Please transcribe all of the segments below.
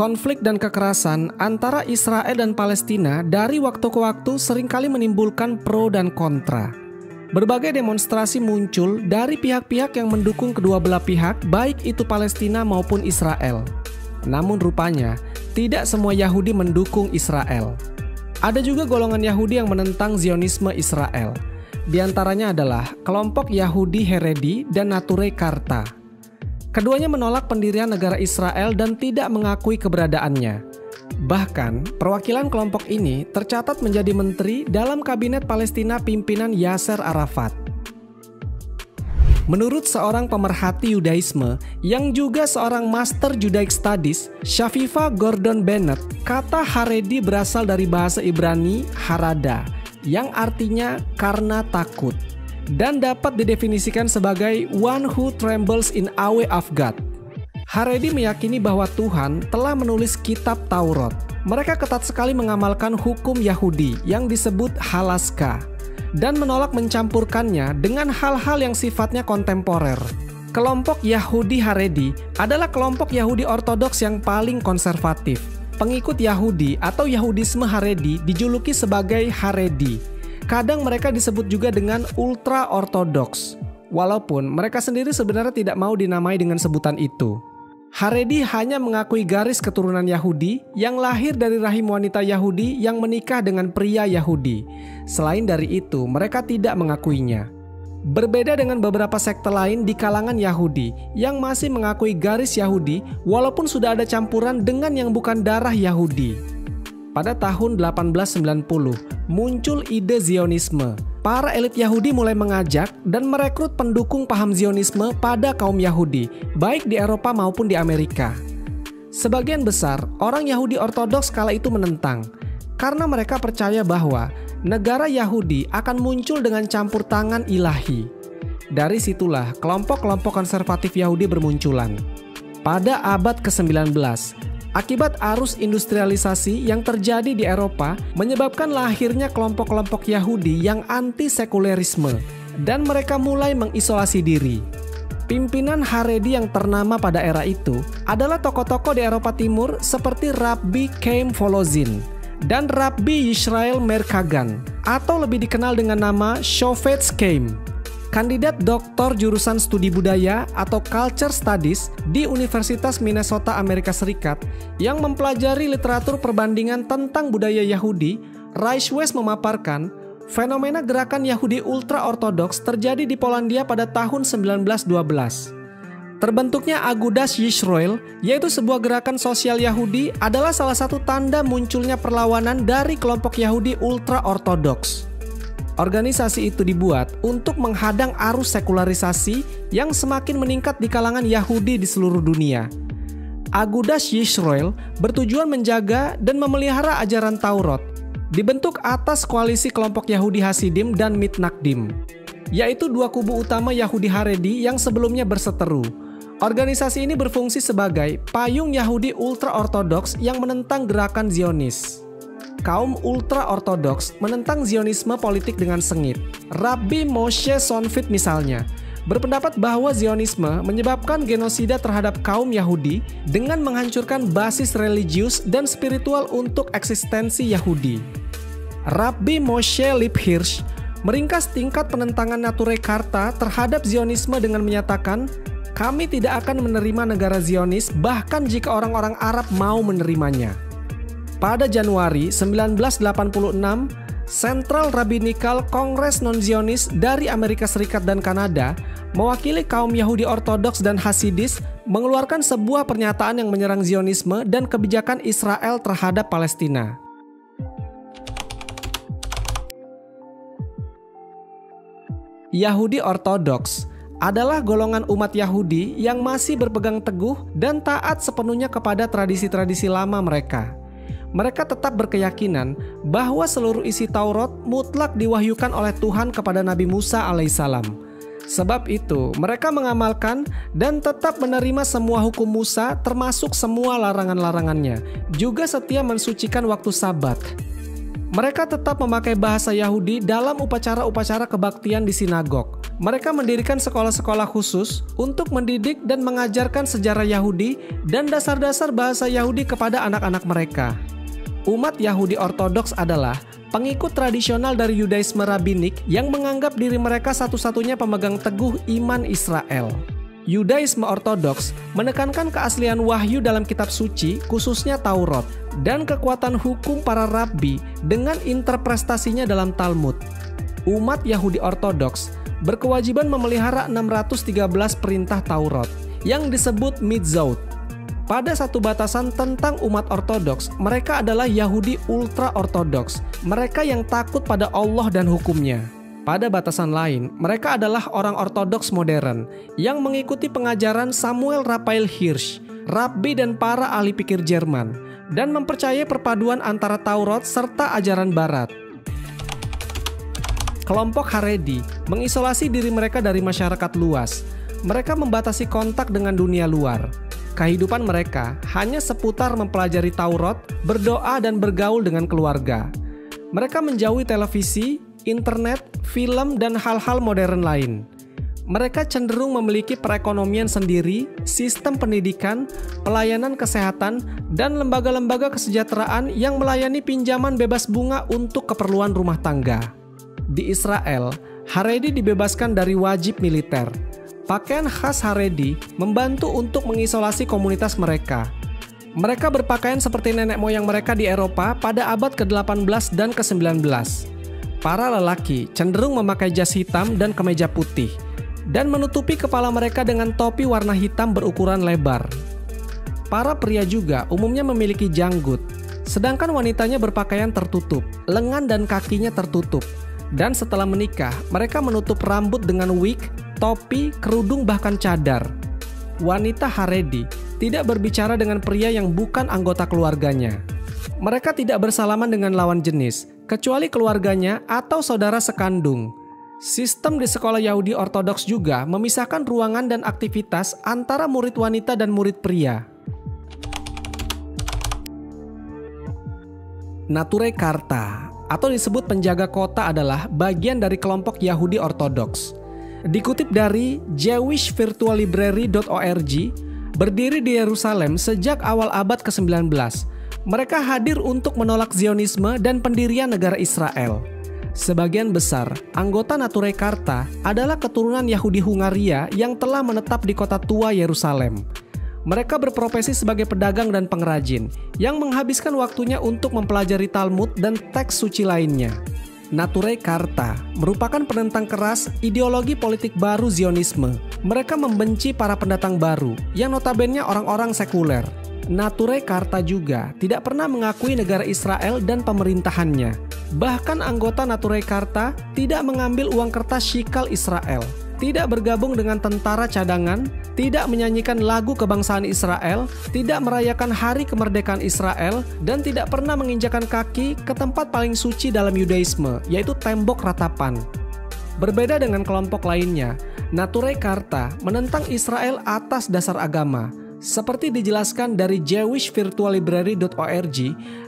Konflik dan kekerasan antara Israel dan Palestina dari waktu ke waktu seringkali menimbulkan pro dan kontra. Berbagai demonstrasi muncul dari pihak-pihak yang mendukung kedua belah pihak, baik itu Palestina maupun Israel. Namun rupanya, tidak semua Yahudi mendukung Israel. Ada juga golongan Yahudi yang menentang Zionisme Israel. Di antaranya adalah kelompok Yahudi Haredi dan Neturei Karta. Keduanya menolak pendirian negara Israel dan tidak mengakui keberadaannya. Bahkan, perwakilan kelompok ini tercatat menjadi menteri dalam kabinet Palestina pimpinan Yasser Arafat. Menurut seorang pemerhati Yudaisme yang juga seorang Master Judaic Studies, Shafifa Gordon Bennett, kata Haredi berasal dari bahasa Ibrani harada, yang artinya karena takut, dan dapat didefinisikan sebagai one who trembles in awe of God. Haredi meyakini bahwa Tuhan telah menulis kitab Taurat. Mereka ketat sekali mengamalkan hukum Yahudi yang disebut halaska dan menolak mencampurkannya dengan hal-hal yang sifatnya kontemporer. Kelompok Yahudi Haredi adalah kelompok Yahudi Ortodoks yang paling konservatif. Pengikut Yahudi atau Yahudisme Haredi dijuluki sebagai Haredi. Kadang mereka disebut juga dengan ultra-ortodoks, walaupun mereka sendiri sebenarnya tidak mau dinamai dengan sebutan itu. Haredi hanya mengakui garis keturunan Yahudi yang lahir dari rahim wanita Yahudi yang menikah dengan pria Yahudi. Selain dari itu, mereka tidak mengakuinya. Berbeda dengan beberapa sekte lain di kalangan Yahudi yang masih mengakui garis Yahudi walaupun sudah ada campuran dengan yang bukan darah Yahudi. Pada tahun 1890, muncul ide Zionisme. Para elit Yahudi mulai mengajak dan merekrut pendukung paham Zionisme pada kaum Yahudi, baik di Eropa maupun di Amerika. Sebagian besar orang Yahudi Ortodoks kala itu menentang, karena mereka percaya bahwa negara Yahudi akan muncul dengan campur tangan ilahi. Dari situlah kelompok-kelompok konservatif Yahudi bermunculan. Pada abad ke-19, akibat arus industrialisasi yang terjadi di Eropa menyebabkan lahirnya kelompok-kelompok Yahudi yang anti-sekulerisme dan mereka mulai mengisolasi diri. Pimpinan Haredi yang ternama pada era itu adalah tokoh-tokoh di Eropa Timur seperti Rabbi Chaim Volozhin dan Rabbi Yisrael Meir Kagan atau lebih dikenal dengan nama Shofetz Chaim. Kandidat doktor jurusan studi budaya atau culture studies di Universitas Minnesota Amerika Serikat yang mempelajari literatur perbandingan tentang budaya Yahudi, Reichwes memaparkan fenomena gerakan Yahudi ultra-ortodoks terjadi di Polandia pada tahun 1912. Terbentuknya Agudas Yisroel, yaitu sebuah gerakan sosial Yahudi, adalah salah satu tanda munculnya perlawanan dari kelompok Yahudi ultra-ortodoks. Organisasi itu dibuat untuk menghadang arus sekularisasi yang semakin meningkat di kalangan Yahudi di seluruh dunia. Agudas Yisroel bertujuan menjaga dan memelihara ajaran Taurat, dibentuk atas koalisi kelompok Yahudi Hasidim dan Mitnagdim, yaitu dua kubu utama Yahudi Haredi yang sebelumnya berseteru. Organisasi ini berfungsi sebagai payung Yahudi ultra-ortodoks yang menentang gerakan Zionis. Kaum ultra-ortodoks menentang Zionisme politik dengan sengit. Rabbi Moshe Sonfit misalnya berpendapat bahwa Zionisme menyebabkan genosida terhadap kaum Yahudi dengan menghancurkan basis religius dan spiritual untuk eksistensi Yahudi. Rabbi Moshe Liphirsch meringkas tingkat penentangan Neturei Karta terhadap Zionisme dengan menyatakan, "Kami tidak akan menerima negara Zionis bahkan jika orang-orang Arab mau menerimanya." Pada Januari 1986, Central Rabbinical Congress Non-Zionis dari Amerika Serikat dan Kanada, mewakili kaum Yahudi Ortodoks dan Hasidis, mengeluarkan sebuah pernyataan yang menyerang Zionisme dan kebijakan Israel terhadap Palestina. Yahudi Ortodoks adalah golongan umat Yahudi yang masih berpegang teguh dan taat sepenuhnya kepada tradisi-tradisi lama mereka. Mereka tetap berkeyakinan bahwa seluruh isi Taurat mutlak diwahyukan oleh Tuhan kepada Nabi Musa alaihissalam. Sebab itu, mereka mengamalkan dan tetap menerima semua hukum Musa termasuk semua larangan-larangannya, juga setia mensucikan waktu Sabat. Mereka tetap memakai bahasa Yahudi dalam upacara-upacara kebaktian di sinagog. Mereka mendirikan sekolah-sekolah khusus untuk mendidik dan mengajarkan sejarah Yahudi dan dasar-dasar bahasa Yahudi kepada anak-anak mereka. Umat Yahudi Ortodoks adalah pengikut tradisional dari Yudaisme rabbinik yang menganggap diri mereka satu-satunya pemegang teguh iman Israel. Yudaisme Ortodoks menekankan keaslian wahyu dalam kitab suci, khususnya Taurat, dan kekuatan hukum para rabbi dengan interpretasinya dalam Talmud. Umat Yahudi Ortodoks berkewajiban memelihara 613 perintah Taurat yang disebut mitzvot. Pada satu batasan tentang umat Ortodoks, mereka adalah Yahudi ultra-Ortodoks, mereka yang takut pada Allah dan hukumnya. Pada batasan lain, mereka adalah orang Ortodoks modern yang mengikuti pengajaran Samuel Raphael Hirsch, rabbi dan para ahli pikir Jerman, dan mempercayai perpaduan antara Taurat serta ajaran Barat. Kelompok Haredi mengisolasi diri mereka dari masyarakat luas. Mereka membatasi kontak dengan dunia luar. Kehidupan mereka hanya seputar mempelajari Taurat, berdoa, dan bergaul dengan keluarga. Mereka menjauhi televisi, internet, film, dan hal-hal modern lain. Mereka cenderung memiliki perekonomian sendiri, sistem pendidikan, pelayanan kesehatan, dan lembaga-lembaga kesejahteraan yang melayani pinjaman bebas bunga untuk keperluan rumah tangga. Di Israel, Haredi dibebaskan dari wajib militer. Pakaian khas Haredi membantu untuk mengisolasi komunitas mereka. Mereka berpakaian seperti nenek moyang mereka di Eropa pada abad ke-18 dan ke-19. Para lelaki cenderung memakai jas hitam dan kemeja putih, dan menutupi kepala mereka dengan topi warna hitam berukuran lebar. Para pria juga umumnya memiliki janggut, sedangkan wanitanya berpakaian tertutup, lengan dan kakinya tertutup. Dan setelah menikah, mereka menutup rambut dengan wig, topi, kerudung, bahkan cadar. Wanita Haredi tidak berbicara dengan pria yang bukan anggota keluarganya. Mereka tidak bersalaman dengan lawan jenis, kecuali keluarganya atau saudara sekandung. Sistem di sekolah Yahudi Ortodoks juga memisahkan ruangan dan aktivitas antara murid wanita dan murid pria. Nature Karta atau disebut penjaga kota adalah bagian dari kelompok Yahudi Ortodoks. Dikutip dari jewishvirtuallibrary.org, berdiri di Yerusalem sejak awal abad ke-19. Mereka hadir untuk menolak Zionisme dan pendirian negara Israel. Sebagian besar anggota Nature Karta adalah keturunan Yahudi Hungaria yang telah menetap di kota tua Yerusalem. Mereka berprofesi sebagai pedagang dan pengrajin yang menghabiskan waktunya untuk mempelajari Talmud dan teks suci lainnya. Nature Karta merupakan penentang keras ideologi politik baru Zionisme. Mereka membenci para pendatang baru yang notabene orang-orang sekuler. Nature Karta juga tidak pernah mengakui negara Israel dan pemerintahannya. Bahkan anggota Nature Karta tidak mengambil uang kertas shikal Israel, tidak bergabung dengan tentara cadangan, tidak menyanyikan lagu kebangsaan Israel, tidak merayakan hari kemerdekaan Israel, dan tidak pernah menginjakan kaki ke tempat paling suci dalam Yudaisme, yaitu tembok ratapan. Berbeda dengan kelompok lainnya, Nature Karta menentang Israel atas dasar agama. Seperti dijelaskan dari jewishvirtuallibrary.org,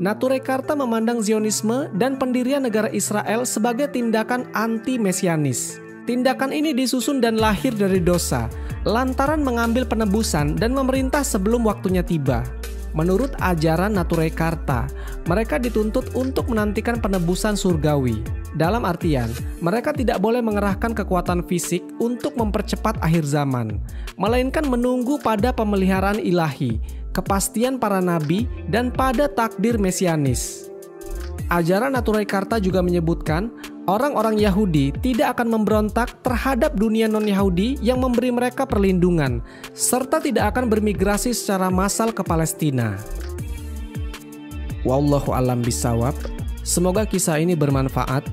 Nature Karta memandang Zionisme dan pendirian negara Israel sebagai tindakan anti-mesianis. Tindakan ini disusun dan lahir dari dosa, lantaran mengambil penebusan dan memerintah sebelum waktunya tiba. Menurut ajaran Nature Karta, mereka dituntut untuk menantikan penebusan surgawi. Dalam artian, mereka tidak boleh mengerahkan kekuatan fisik untuk mempercepat akhir zaman, melainkan menunggu pada pemeliharaan ilahi, kepastian para nabi, dan pada takdir mesianis. Ajaran Nature Karta juga menyebutkan orang-orang Yahudi tidak akan memberontak terhadap dunia non-Yahudi yang memberi mereka perlindungan, serta tidak akan bermigrasi secara massal ke Palestina. Wallahu a'lam bishawab. Semoga kisah ini bermanfaat.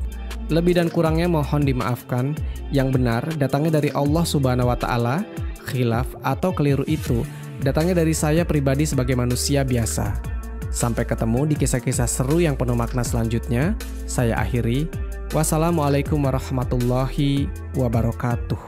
Lebih dan kurangnya mohon dimaafkan. Yang benar datangnya dari Allah Subhanahu wa Ta'ala. Khilaf atau keliru itu datangnya dari saya pribadi sebagai manusia biasa. Sampai ketemu di kisah-kisah seru yang penuh makna selanjutnya. Saya akhiri. Wassalamualaikum warahmatullahi wabarakatuh.